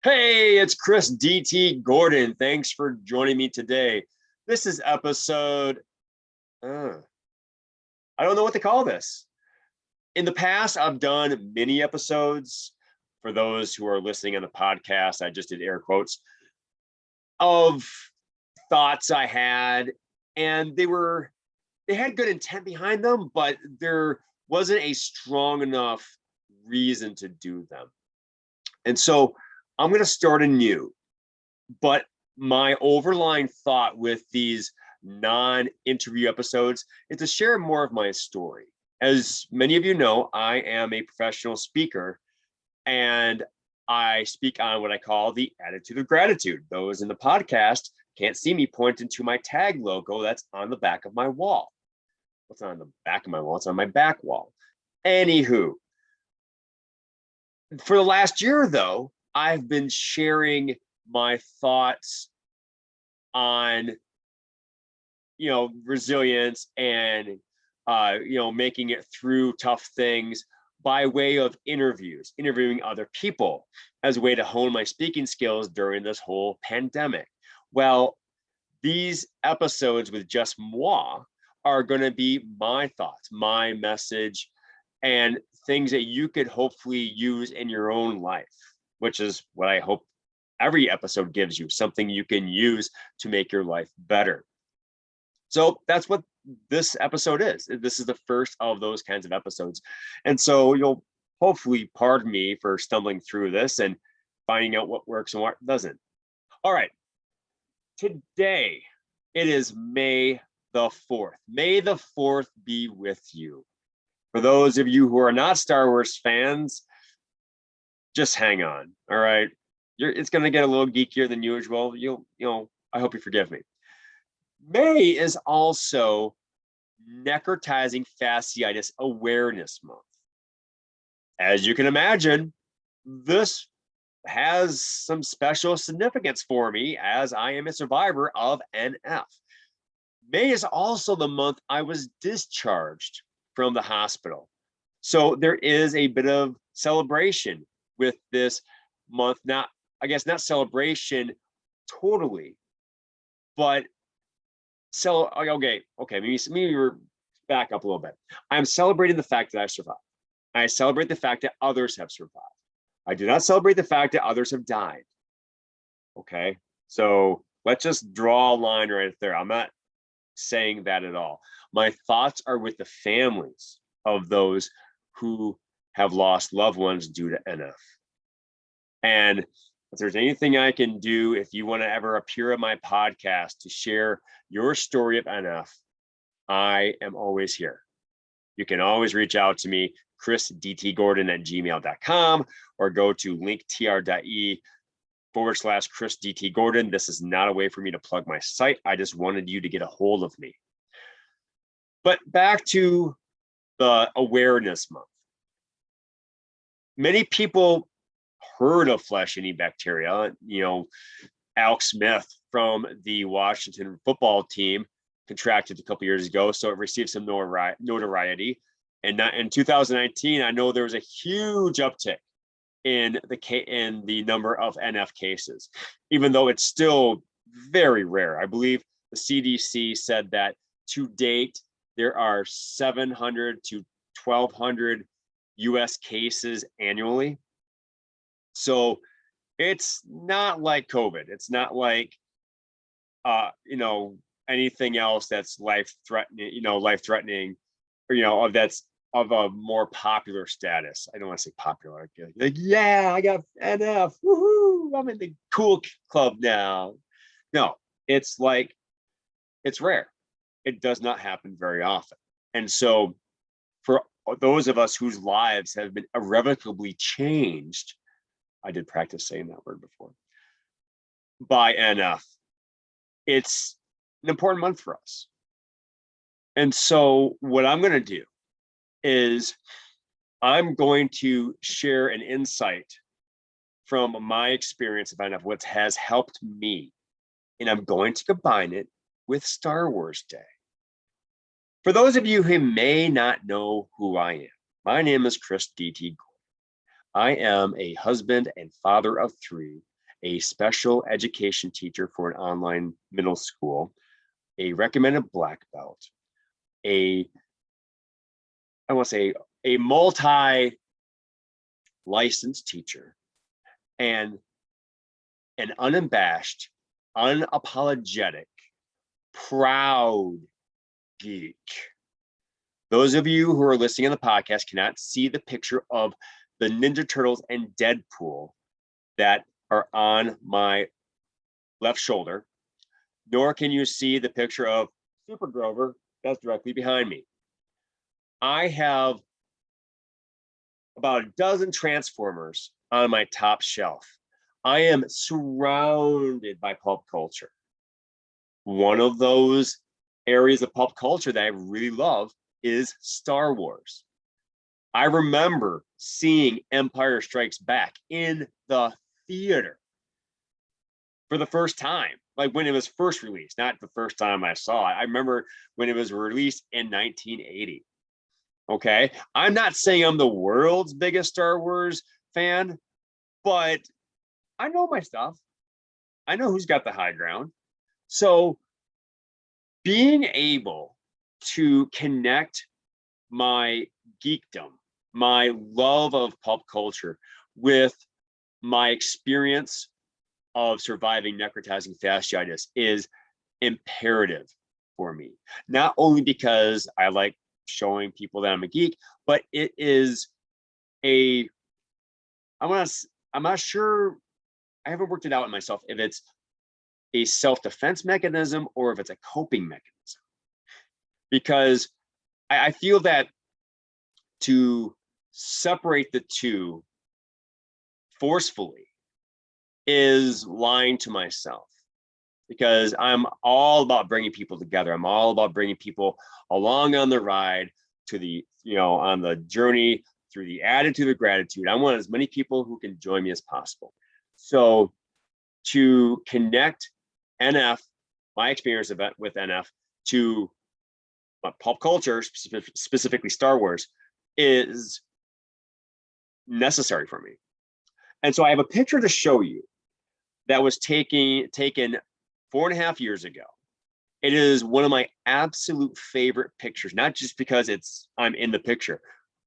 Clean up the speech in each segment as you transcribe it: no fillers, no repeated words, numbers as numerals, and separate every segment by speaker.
Speaker 1: Hey, it's Chris DT Gordon. Thanks for joining me today. This is episode, I don't know what to call this. In the past, I've done mini episodes. For those who are listening on the podcast, I just did air quotes of thoughts I had, and they had good intent behind them, but there wasn't a strong enough reason to do them. And so I'm going to start anew. But my overlying thought with these non-interview episodes is to share more of my story. As many of you know, I am a professional speaker, and I speak on what I call the attitude of gratitude. Those in the podcast can't see me pointing to my tag logo that's on the back of my wall. What's on the back of my wall? It's on my back wall. Anywho, for the last year, though, I've been sharing my thoughts on, resilience and, making it through tough things by way of interviewing other people as a way to hone my speaking skills during this whole pandemic. Well, these episodes with just moi are going to be my thoughts, my message, and things that you could hopefully use in your own life, which is what I hope every episode gives you, something you can use to make your life better. So that's what this episode is. This is the first of those kinds of episodes. And so you'll hopefully pardon me for stumbling through this and finding out what works and what doesn't. All right. Today, it is May the 4th. May the 4th be with you. For those of you who are not Star Wars fans, just hang on. All right. It's going to get a little geekier than usual. I hope you forgive me. May is also necrotizing fasciitis awareness month. As you can imagine, this has some special significance for me as I am a survivor of NF. May is also the month I was discharged from the hospital. So there is a bit of celebration with this month. Not celebration totally, but okay, maybe we're back up a little bit. I'm celebrating the fact that I survived. I celebrate the fact that others have survived. I do not celebrate the fact that others have died. Okay, so let's just draw a line right there. I'm not saying that at all. My thoughts are with the families of those who have lost loved ones due to NF. And if there's anything I can do, if you want to ever appear on my podcast to share your story of NF, I am always here. You can always reach out to me, chrisdtgordon@gmail.com, or go to linktr.ee/ChrisDTGordon. This is not a way for me to plug my site. I just wanted you to get a hold of me. But back to the awareness month. Many people heard of flesh-eating bacteria. Alex Smith from the Washington football team contracted a couple years ago, so it received some notoriety. And in 2019, I know there was a huge uptick in the number of NF cases, even though it's still very rare. I believe the CDC said that to date, there are 700 to 1,200 US cases annually. So it's not like COVID. It's not like, anything else that's life-threatening, or that's of a more popular status. I don't want to say popular. Like, yeah, I got NF. Woohoo! I'm in the cool club now. No, it's rare. It does not happen very often. And so for those of us whose lives have been irrevocably changed, I did practice saying that word before, by NF, it's an important month for us. And so what I'm going to do is I'm going to share an insight from my experience of NF, what has helped me, and I'm going to combine it with Star Wars Day. For those of you who may not know who I am, my name is Chris DT Gordon. I am a husband and father of 3 a special education teacher for an online middle school, a recommended black belt, I want to say a multi-licensed teacher, and an unabashed, unapologetic, proud geek. Those of you who are listening on the podcast cannot see the picture of the Ninja Turtles and Deadpool that are on my left shoulder, nor can you see the picture of Super Grover that's directly behind me. I have about a dozen Transformers on my top shelf. I am surrounded by pulp culture. One of those areas of pulp culture that I really love is Star Wars. I remember seeing Empire Strikes Back in the theater for the first time, like when it was first released, not the first time I saw it. I remember when it was released in 1980. Okay. I'm not saying I'm the world's biggest Star Wars fan, but I know my stuff. I know who's got the high ground. So being able to connect my geekdom, my love of pulp culture, with my experience of surviving necrotizing fasciitis is imperative for me. Not only because I like showing people that I'm a geek, but it is I'm not sure, I haven't worked it out in myself if it's a self-defense mechanism or if it's a coping mechanism. Because I feel that to separate the two forcefully is lying to myself, because I'm all about bringing people together. I'm all about bringing people along on the ride to the, on the journey through the attitude of gratitude. I want as many people who can join me as possible. So to connect NF, my experience with NF, to pulp culture, specifically Star Wars, is necessary for me. And so I have a picture to show you that was taken 4.5 years ago. It is one of my absolute favorite pictures, not just because I'm in the picture,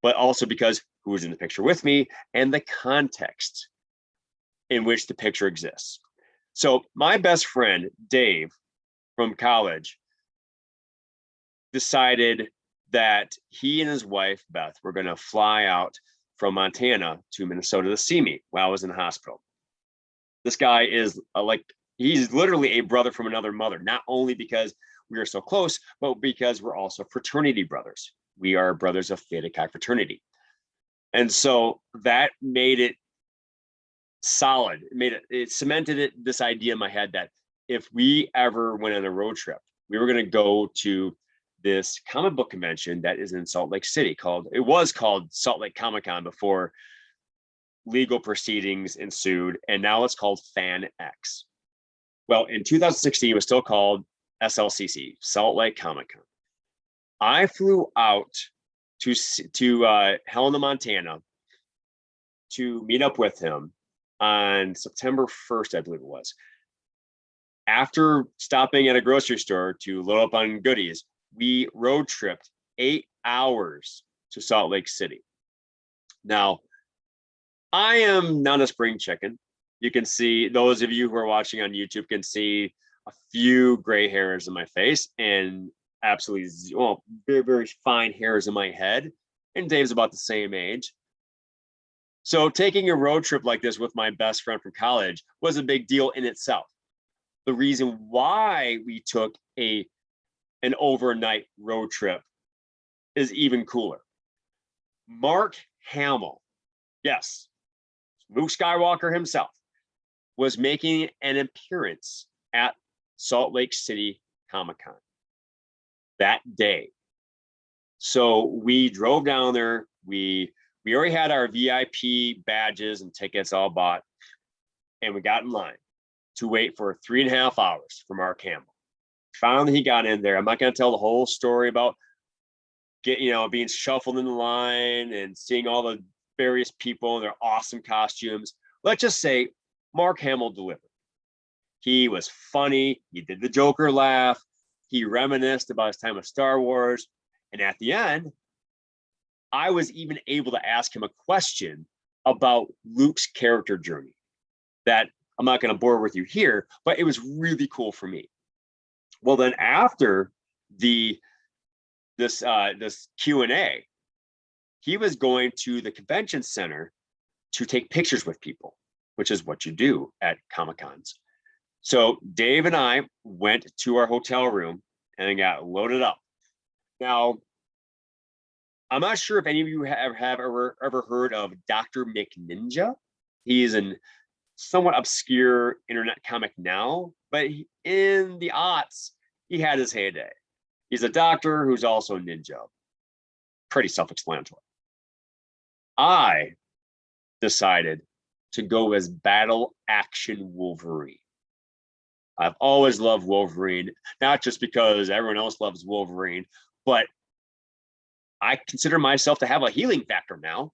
Speaker 1: but also because who is in the picture with me and the context in which the picture exists. So my best friend, Dave, from college, decided that he and his wife, Beth, were going to fly out from Montana to Minnesota to see me while I was in the hospital. This guy is he's literally a brother from another mother, not only because we are so close, but because we're also fraternity brothers. We are brothers of Theta Chi fraternity. And so that made it solid. It cemented this idea in my head that if we ever went on a road trip, we were going to go to this comic book convention that is in Salt Lake City. It was called Salt Lake Comic-Con before legal proceedings ensued, and now it's called Fan X. Well, in 2016, it was still called SLCC, Salt Lake Comic-Con. I flew out to Helena, Montana, to meet up with him on September 1st, I believe it was. After stopping at a grocery store to load up on goodies, we road tripped 8 hours to Salt Lake City. Now, I am not a spring chicken. You can see, those of you who are watching on YouTube can see a few gray hairs in my face and absolutely, very, very fine hairs in my head. And Dave's about the same age. So taking a road trip like this with my best friend from college was a big deal in itself. The reason why we took an overnight road trip is even cooler. Mark Hamill, yes, Luke Skywalker himself, was making an appearance at Salt Lake City Comic-Con that day. So we drove down there. We already had our VIP badges and tickets all bought, and we got in line to wait for 3.5 hours for Mark Hamill. Finally, he got in there. I'm not going to tell the whole story about being shuffled in the line and seeing all the various people in their awesome costumes. Let's just say Mark Hamill delivered. He was funny. He did the Joker laugh. He reminisced about his time with Star Wars. And at the end, I was even able to ask him a question about Luke's character journey that I'm not going to bore with you here, but it was really cool for me. Well, then after this Q&A, he was going to the convention center to take pictures with people, which is what you do at Comic-Cons. So Dave and I went to our hotel room and got loaded up. Now, I'm not sure if any of you have ever heard of Dr. McNinja. He is a somewhat obscure internet comic now, but in the aughts, he had his heyday. He's a doctor who's also a ninja. Pretty self-explanatory. I decided to go as Battle Action Wolverine. I've always loved Wolverine, not just because everyone else loves Wolverine, but I consider myself to have a healing factor now,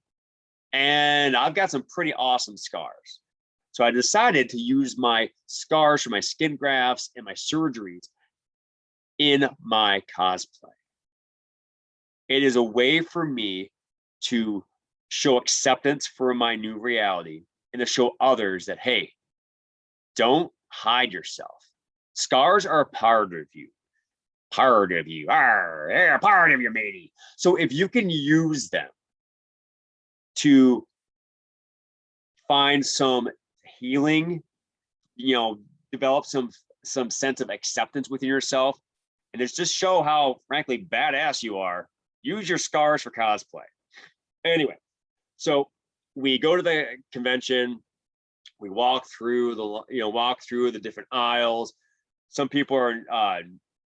Speaker 1: and I've got some pretty awesome scars. So I decided to use my scars from my skin grafts and my surgeries in my cosplay. It is a way for me to show acceptance for my new reality and to show others that, hey, don't hide yourself. Scars are a part of you. Part of you. They're a part of you, matey. So if you can use them to find some healing, develop some sense of acceptance within yourself, and it's just show how, frankly, badass you are, use your scars for cosplay. Anyway, so we go to the convention, we walk through the different aisles. Some people are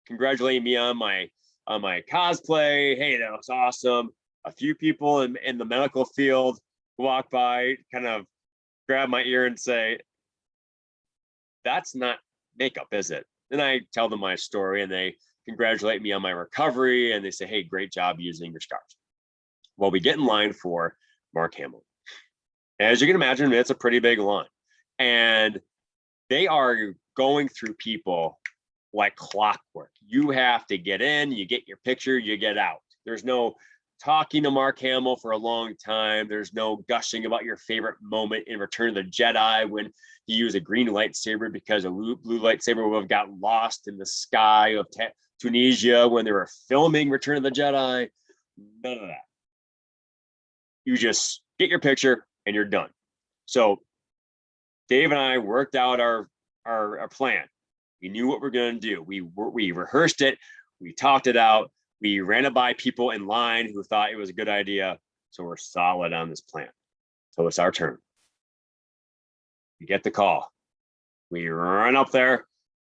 Speaker 1: congratulating me on my cosplay. Hey, that was awesome. A few people in the medical field walk by, kind of grab my ear and say, that's not makeup, is it? And I tell them my story, and they congratulate me on my recovery, and they say, hey, great job using your scars. Well, we get in line for Mark Hamill. As you can imagine, it's a pretty big line, and they are going through people like clockwork. You have to get in, you get your picture, you get out. There's no talking to Mark Hamill for a long time. There's no gushing about your favorite moment in Return of the Jedi when he used a green lightsaber because a blue lightsaber would have got lost in the sky of Tunisia when they were filming Return of the Jedi. None of that. You just get your picture and you're done. So Dave and I worked out our plan. We knew what we're going to do. We rehearsed it. We talked it out. We ran it by people in line who thought it was a good idea. So we're solid on this plan. So it's our turn. We get the call. We run up there.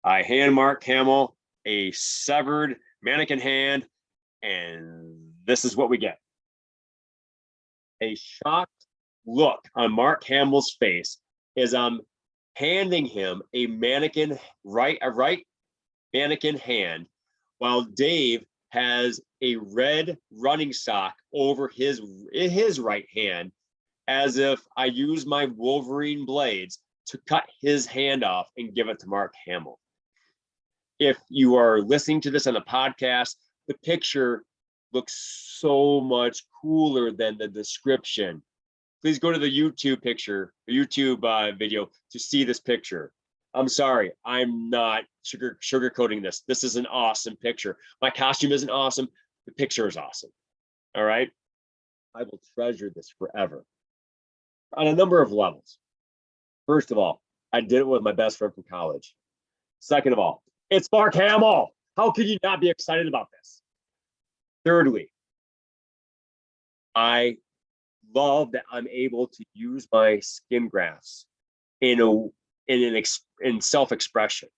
Speaker 1: I hand Mark Hamill a severed mannequin hand, and this is what we get. A shocked look on Mark Hamill's face as I'm handing him a right mannequin hand, while Dave has a red running sock over his right hand, as if I use my Wolverine blades to cut his hand off and give it to Mark Hamill. If you are listening to this on the podcast, the picture looks so much cooler than the description. Please go to the YouTube video to see this picture. I'm sorry, I'm not sugarcoating this. This is an awesome picture. My costume isn't awesome. The picture is awesome. All right. I will treasure this forever on a number of levels. First of all, I did it with my best friend from college. Second of all, it's Mark Hamill. How can you not be excited about this? Thirdly, I love that I'm able to use my skin grafts in self-expression,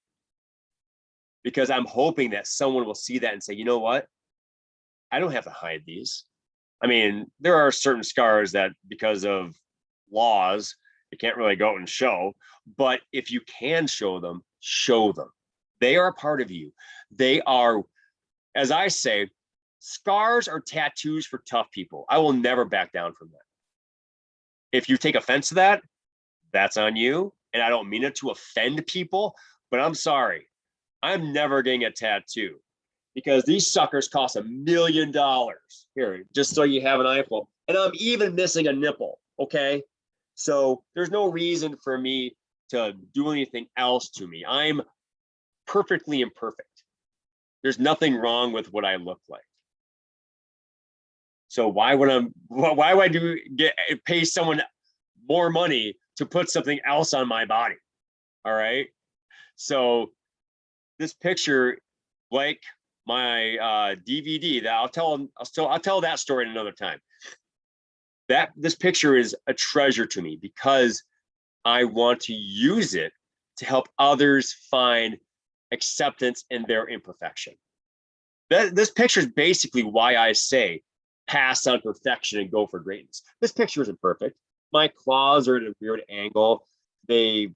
Speaker 1: because I'm hoping that someone will see that and say, you know what? I don't have to hide these. I mean, there are certain scars that because of laws, you can't really go out and show, but if you can show them, show them. They are a part of you. They are, as I say, scars are tattoos for tough people. I will never back down from that. If you take offense to that, that's on you. and I don't mean it to offend people, but I'm sorry, I'm never getting a tattoo because these suckers cost $1 million. Here, just so you have an eyeful. And I'm even missing a nipple, okay? So there's no reason for me to do anything else to me. I'm perfectly imperfect. There's nothing wrong with what I look like. So why would I pay someone more money to put something else on my body? All right. So this picture, like my DVD, that I'll tell that story another time. This picture is a treasure to me because I want to use it to help others find acceptance in their imperfection. This picture is basically why I say pass on perfection and go for greatness. This picture isn't perfect. My claws are at a weird angle. They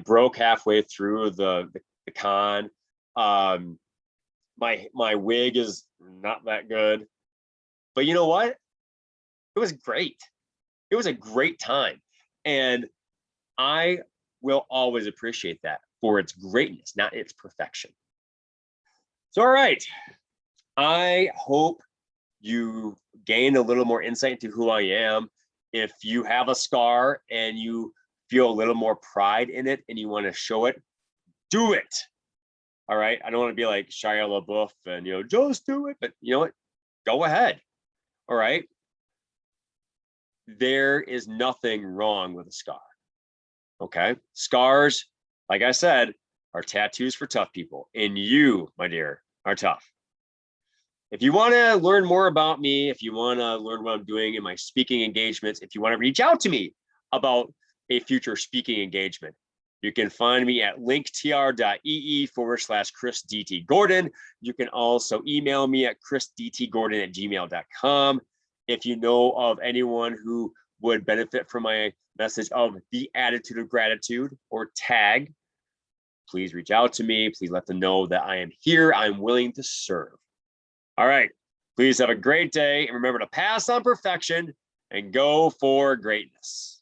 Speaker 1: broke halfway through the con. My wig is not that good, but you know what? It was great. It was a great time, and I will always appreciate that for its greatness, not its perfection. So, all right. I hope you gained a little more insight into who I am. If you have a scar and you feel a little more pride in it and you want to show it, do it. All right. I don't want to be like Shia LaBeouf and, just do it. But you know what? Go ahead. All right. There is nothing wrong with a scar. Okay. Scars, like I said, are tattoos for tough people. And you, my dear, are tough. If you want to learn more about me, if you want to learn what I'm doing in my speaking engagements, if you want to reach out to me about a future speaking engagement, you can find me at linktr.ee/Chris DT Gordon. You can also email me at chrisdtgordon@gmail.com. If you know of anyone who would benefit from my message of the attitude of gratitude or tag, please reach out to me. Please let them know that I am here. I'm willing to serve. All right. Please have a great day. And remember to pass on perfection and go for greatness.